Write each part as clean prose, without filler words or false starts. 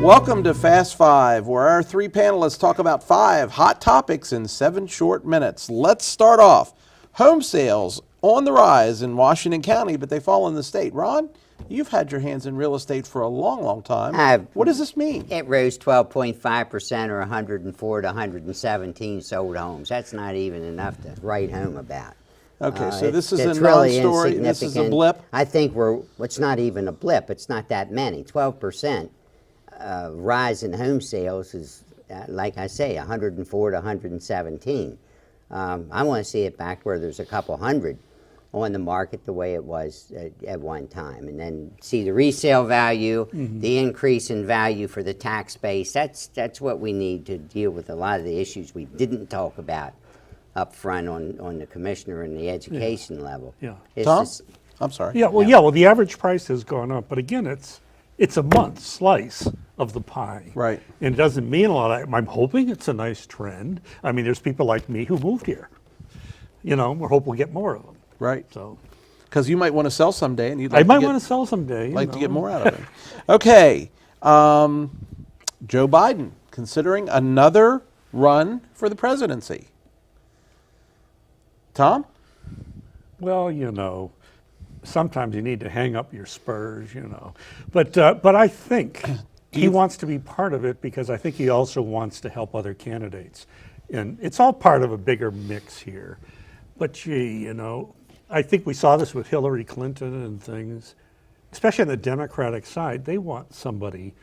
Welcome to Fast Five, where our three panelists talk about 5 hot topics in 7 short minutes. Let's start off. Home sales on the rise in Washington County, but they fall in the state. Ron, you've had your hands in real estate for a long, long time. What does this mean? It rose 12.5%, or 104 to 117 sold homes. That's not even enough to write home about. Okay, so this is a really non-story. This is a blip. I think it's not even a blip. It's not that many. 12% rise in home sales is, like I say, 104 to 117. I want to see it back where there's a couple hundred on the market the way it was at one time, and then see the resale value, the increase in value for the tax base. That's what we need to deal with a lot of the issues we didn't talk about up front on the commissioner and the education level. Yeah. Tom? I'm sorry. Yeah, well, the average price has gone up, but again, it's a month slice of the pie. Right. And it doesn't mean a lot. I'm hoping it's a nice trend. I mean, there's people like me who moved here. You know, we hope we'll get more of them. Right. So, because you might want to sell someday, and you'd like I might want to sell someday. To get more out of it. Okay. Joe Biden considering another run for the presidency. Tom? Well, you know, sometimes you need to hang up your spurs, you know. But I think he wants to be part of it because I think he also wants to help other candidates. And it's all part of a bigger mix here. But gee, you know, I think we saw this with Hillary Clinton and things, especially on the Democratic side. They want somebody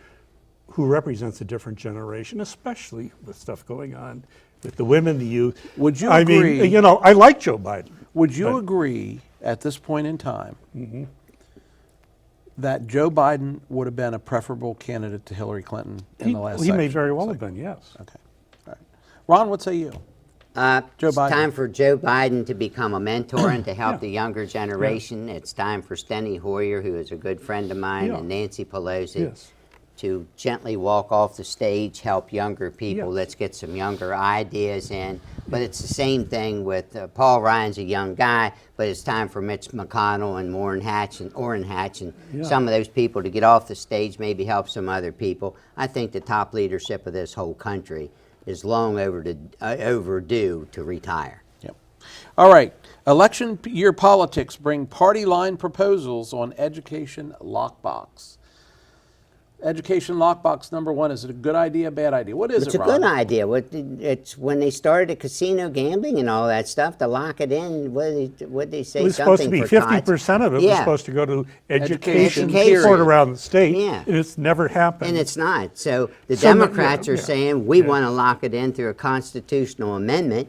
who represents a different generation, especially with stuff going on with the women, the youth. Would you agree? I mean, you know, I like Joe Biden. Would you agree at this point in time that Joe Biden would have been a preferable candidate to Hillary Clinton in the last He may very well have been, yes. Okay. All right. Ron, what say you? It's time for Joe Biden to become a mentor and to help the younger generation. It's time for Steny Hoyer, who is a good friend of mine, and Nancy Pelosi to gently walk off the stage, help younger people. Let's get some younger ideas in. But it's the same thing with Paul Ryan's a young guy, but it's time for Mitch McConnell and Orrin Hatch and some of those people to get off the stage, maybe help some other people. I think the top leadership of this whole country is long overdue to retire. Yep. All right. Election year politics bring party line proposals on education lockbox. Education lockbox number 1, is it a good idea, bad idea? What is it, Ron? It's a good idea. It's when they started casino gambling and all that stuff, to lock it in, what did they say? It was supposed to be 50% of it was supposed to go to education support around the state. Yeah. And it's never happened. And it's not. So the Democrats are saying we want to lock it in through a constitutional amendment,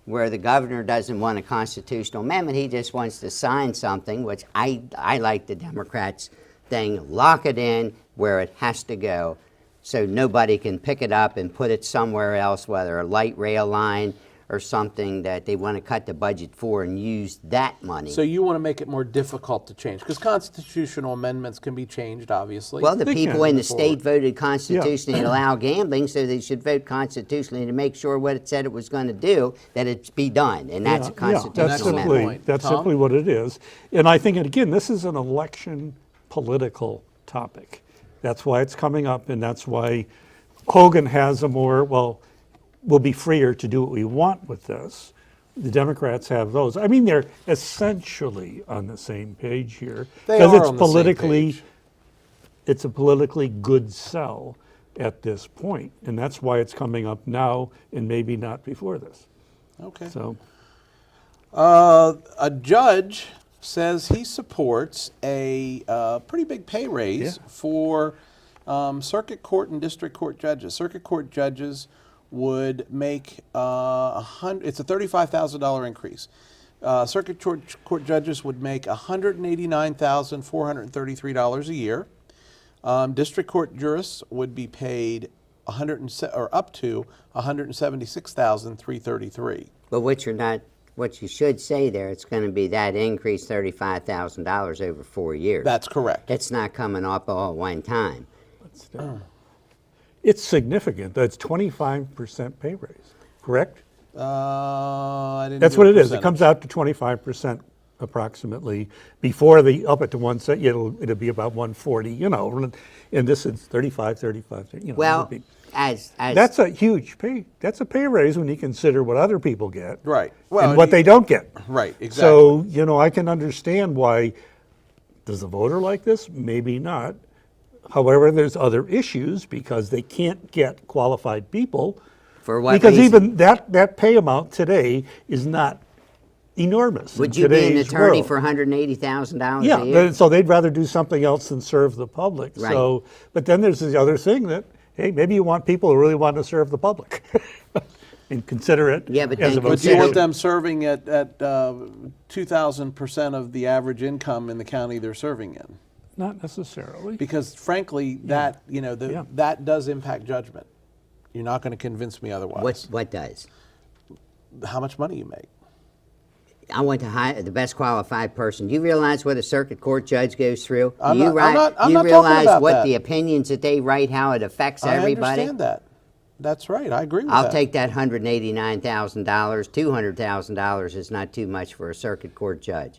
where the governor doesn't want a constitutional amendment. He just wants to sign something, which I like the Democrats thing, lock it in where it has to go so nobody can pick it up and put it somewhere else, whether a light rail line or something that they want to cut the budget for and use that money. So you want to make it more difficult to change, because constitutional amendments can be changed, obviously. Well, the people in the state voted constitutionally to allow gambling, so they should vote constitutionally to make sure what it said it was going to do, that it be done, and that's a constitutional amendment. That's simply what it is. And I think, again, this is an election political topic. That's why it's coming up, and that's why Hogan has a more, we'll be freer to do what we want with this. The Democrats have those. I mean, they're essentially on the same page here. Because it's a politically good sell at this point, and that's why it's coming up now and maybe not before this. Okay. So, a judge says he supports a pretty big pay raise for circuit court and district court judges. Circuit court judges would make it's a $35,000 increase. Circuit court judges would make $189,433 a year. District court jurists would be paid up to $176,333. But what you should say there, it's going to be that increase, $35,000 over 4 years. That's correct. It's not coming up all at one time. It's significant. That's 25% pay raise, correct? I didn't That's do what a it is. It percentage. comes out to 25% approximately. Before the up it to 170, it'll be about 140. You know, and this is 35. You know, Well, as that's a huge pay. That's a pay raise when you consider what other people get, Right. Well, and what they don't get. Right, exactly. So you know, I can understand why. Does a voter like this? Maybe not. However, there's other issues because they can't get qualified people. for what Because reason? even that pay amount today is not enormous. Would in you be an today's attorney world. for $180,000 Yeah, a year? so they'd rather do something else than serve the public. Right. So, but then there's the other thing that, hey, maybe you want people who really want to serve the public and consider it Yeah, but as a then But do you want vocation. them serving at 2,000% of the average income in the county they're serving in? Not necessarily. Because frankly, that, you know, Yeah. that does impact judgment. You're not going to convince me otherwise. What does? How much money you make. I want to hire the best qualified person. Do you realize what a circuit court judge goes through? I'm Do you not- I'm not- I'm you not talking realize about what that. the opinions that they write, how it affects I everybody? understand that. That's right. I agree with I'll that. take that $189,000. $200,000 is not too much for a circuit court judge.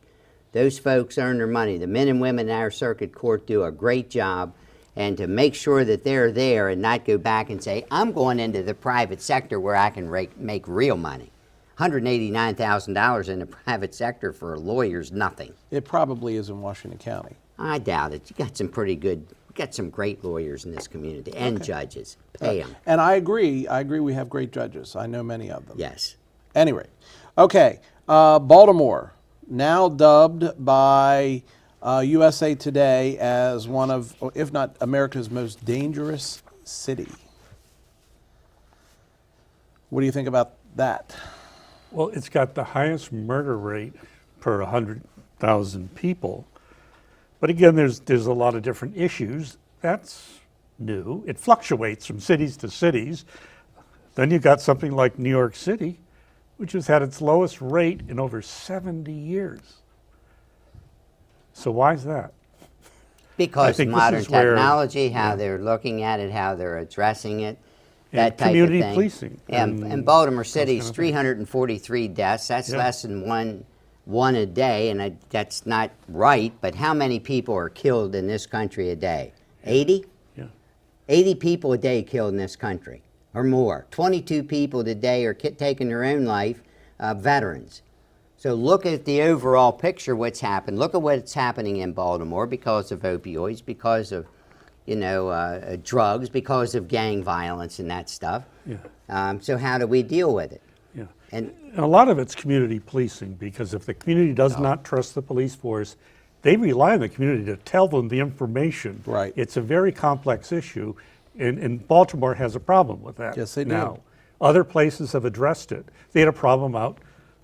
Those folks earn their money. The men and women in our circuit court do a great job. And to make sure that they're there and not go back and say, I'm going into the private sector where I can make real money. $189,000 in the private sector for a lawyer's nothing. It probably is in Washington County. I doubt it. You got some pretty good, got some great lawyers in this community and judges. Pay them. And I agree. We have great judges. I know many of them. Yes. Anyway, okay. Baltimore, now dubbed by USA Today as one of, if not America's most dangerous city. What do you think about that? Well, it's got the highest murder rate per 100,000 people. But again, there's a lot of different issues. That's new. It fluctuates from cities to cities. Then you've got something like New York City, which has had its lowest rate in over 70 years. So why is that? Because think this modern is where- technology, how they're looking at it, how they're addressing it, that And type community of thing. policing And Baltimore City's kind of things. 343 deaths. That's Yeah. less than one a day, and that's not right. But how many people are killed in this country a day? 80? Yeah. 80 people a day killed in this country, or more. 22 people today are taking their own life, veterans. So look at the overall picture, what's happened. Look at what's happening in Baltimore because of opioids, because of, drugs, because of gang violence and that stuff. Yeah. So how do we deal with it? Yeah. And And a lot of it's community policing, because if the community does not trust the police force, they rely on the community to tell them the information. Right. It's a very complex issue, and Baltimore has a problem with that. Yes, they do. Now, other places have addressed it. They had a problem out,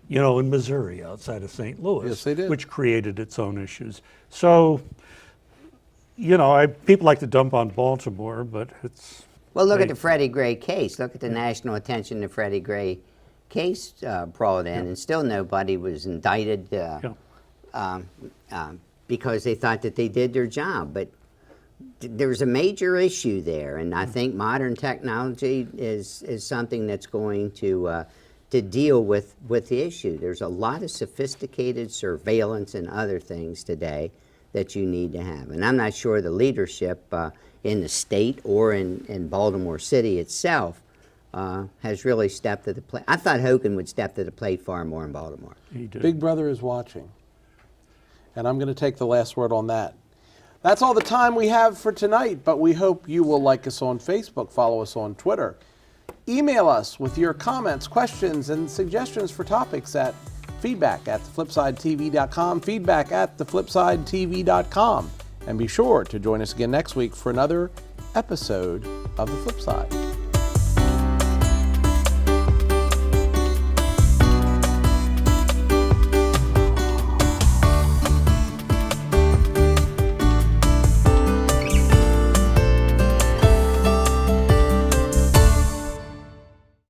in Missouri, outside of St. Louis. Yes, they did. Which created its own issues. So, people like to dump on Baltimore, but it's. well, look at Hey. the Freddie Gray case. Look at the national attention the Freddie Gray case brought in, and still nobody was indicted because they thought that they did their job. But there's a major issue there, and I think modern technology is something that's going to deal with the issue. There's a lot of sophisticated surveillance and other things today that you need to have. And I'm not sure the leadership in the state or in Baltimore City itself has really stepped to the plate. I thought Hogan would step to the plate far more in Baltimore. He did. Big Brother is watching. And I'm going to take the last word on that. That's all the time we have for tonight, but we hope you will like us on Facebook, follow us on Twitter. Email us with your comments, questions, and suggestions for topics at feedback@theflipsidetv.com, feedback@theflipsidetv.com. And be sure to join us again next week for another episode of The Flip Side.